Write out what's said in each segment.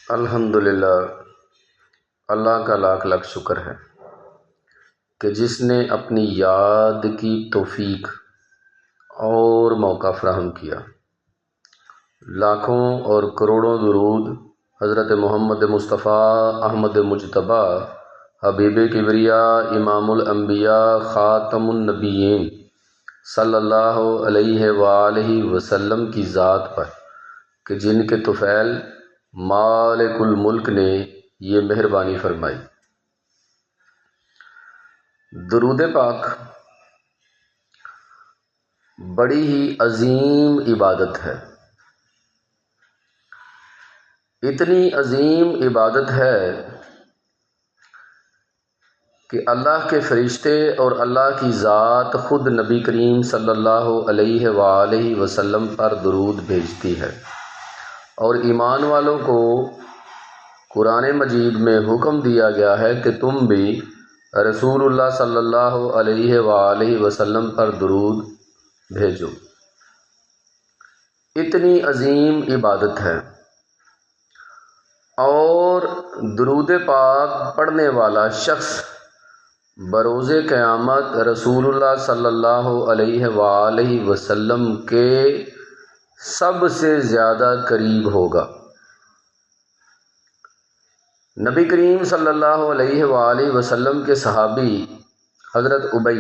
الحمدللہ، اللہ کا لاکھ لاکھ شکر ہے کہ جس نے اپنی یاد کی توفیق اور موقع فراہم کیا۔ لاکھوں اور کروڑوں درود حضرت محمد مصطفیٰ احمد مجتبیٰ حبیب کبریاء امام الانبیاء خاتم النبیین صلی اللہ علیہ وآلہ وسلم کی ذات پر کہ جن کے طفیل مالک الملک نے یہ مہربانی فرمائی۔ درود پاک بڑی ہی عظیم عبادت ہے، اتنی عظیم عبادت ہے کہ اللہ کے فرشتے اور اللہ کی ذات خود نبی کریم صلی اللہ علیہ وآلہ وسلم پر درود بھیجتی ہے، اور ایمان والوں کو قرآن مجید میں حکم دیا گیا ہے کہ تم بھی رسول اللہ صلی اللہ علیہ وآلہ وسلم پر درود بھیجو۔ اتنی عظیم عبادت ہے، اور درود پاک پڑھنے والا شخص بروز قیامت رسول اللہ صلی اللہ علیہ وآلہ وسلم کے سب سے زیادہ قریب ہوگا۔ نبی کریم صلی اللہ علیہ وآلہ وسلم کے صحابی حضرت ابی،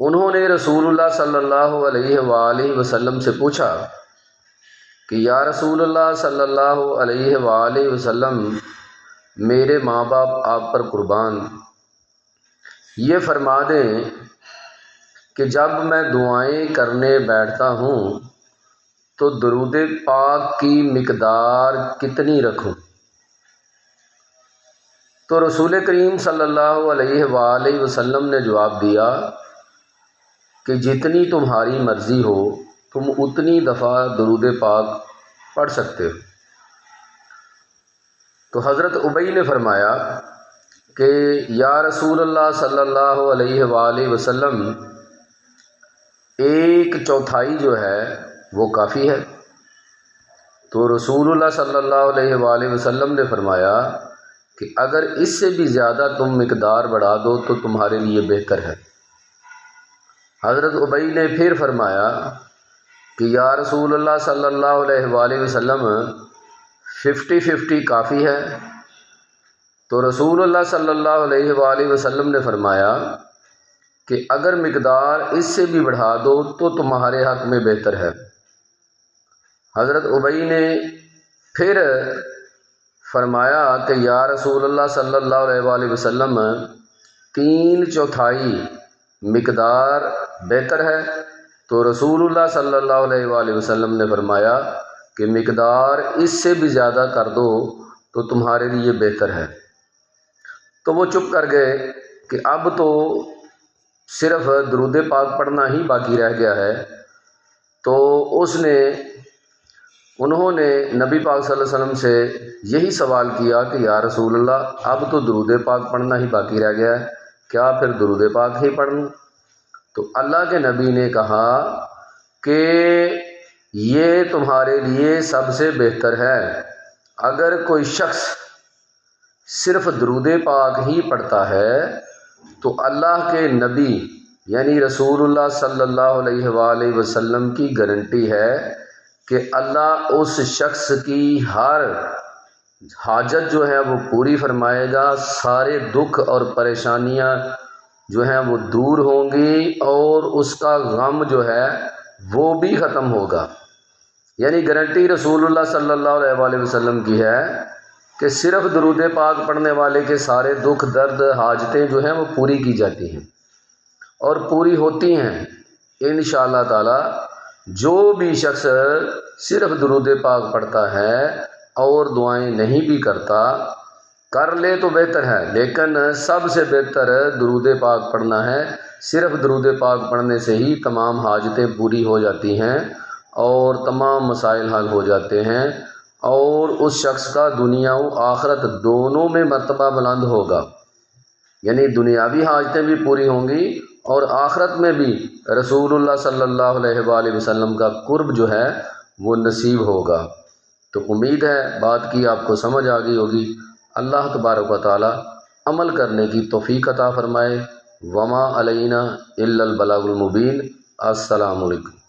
انہوں نے رسول اللہ صلی اللہ علیہ وآلہ وسلم سے پوچھا کہ یا رسول اللہ صلی اللہ علیہ وآلہ وسلم، میرے ماں باپ آپ پر قربان، یہ فرما دیں کہ جب میں دعائیں کرنے بیٹھتا ہوں تو درود پاک کی مقدار کتنی رکھوں؟ تو رسول کریم صلی اللہ علیہ وآلہ وسلم نے جواب دیا کہ جتنی تمہاری مرضی ہو تم اتنی دفعہ درود پاک پڑھ سکتے ہو۔ تو حضرت ابی نے فرمایا کہ یا رسول اللہ صلی اللہ علیہ وآلہ وسلم، 1/4 جو ہے وہ کافی ہے۔ تو رسول اللہ صلی اللہ علیہ وآلہ وسلم نے فرمایا کہ اگر اس سے بھی زیادہ تم مقدار بڑھا دو تو تمہارے لیے بہتر ہے۔ حضرت ابی نے پھر فرمایا کہ یا رسول اللہ صلی اللہ علیہ وآلہ وسلم، 50-50 کافی ہے۔ تو رسول اللہ صلی اللہ علیہ وآلہ وسلم نے فرمایا کہ اگر مقدار اس سے بھی بڑھا دو تو تمہارے حق میں بہتر ہے۔ حضرت ابی نے پھر فرمایا کہ یا رسول اللہ صلی اللہ علیہ وآلہ وسلم، 3/4 مقدار بہتر ہے۔ تو رسول اللہ صلی اللہ علیہ وآلہ وسلم نے فرمایا کہ مقدار اس سے بھی زیادہ کر دو تو تمہارے لیے بہتر ہے۔ تو وہ چپ کر گئے کہ اب تو صرف درود پاک پڑھنا ہی باقی رہ گیا ہے۔ تو انہوں نے نبی پاک صلی اللہ علیہ وسلم سے یہی سوال کیا کہ یا رسول اللہ، اب تو درود پاک پڑھنا ہی باقی رہ گیا ہے، کیا پھر درود پاک ہی پڑھ لوں؟ تو اللہ کے نبی نے کہا کہ یہ تمہارے لیے سب سے بہتر ہے۔ اگر کوئی شخص صرف درود پاک ہی پڑھتا ہے تو اللہ کے نبی یعنی رسول اللہ صلی اللہ علیہ وآلہ وسلم کی گارنٹی ہے کہ اللہ اس شخص کی ہر حاجت جو ہے وہ پوری فرمائے گا، سارے دکھ اور پریشانیاں جو ہیں وہ دور ہوں گی، اور اس کا غم جو ہے وہ بھی ختم ہوگا۔ یعنی گارنٹی رسول اللہ صلی اللہ علیہ وآلہ وسلم کی ہے کہ صرف درود پاک پڑھنے والے کے سارے دکھ درد حاجتیں جو ہیں وہ پوری کی جاتی ہیں اور پوری ہوتی ہیں انشاءاللہ تعالی۔ جو بھی شخص صرف درود پاک پڑھتا ہے اور دعائیں نہیں بھی کرتا، کر لے تو بہتر ہے، لیکن سب سے بہتر درود پاک پڑھنا ہے۔ صرف درود پاک پڑھنے سے ہی تمام حاجتیں پوری ہو جاتی ہیں اور تمام مسائل حل ہو جاتے ہیں، اور اس شخص کا دنیا و آخرت دونوں میں مرتبہ بلند ہوگا۔ یعنی دنیاوی حاجتیں بھی پوری ہوں گی اور آخرت میں بھی رسول اللہ صلی اللہ علیہ وآلہ وسلم کا قرب جو ہے وہ نصیب ہوگا۔ تو امید ہے بات کی آپ کو سمجھ آ گئی ہوگی۔ اللہ تبارک و تعالی عمل کرنے کی توفیق عطا فرمائے۔ وما علینا الا البلاغ المبین۔ السلام علیکم۔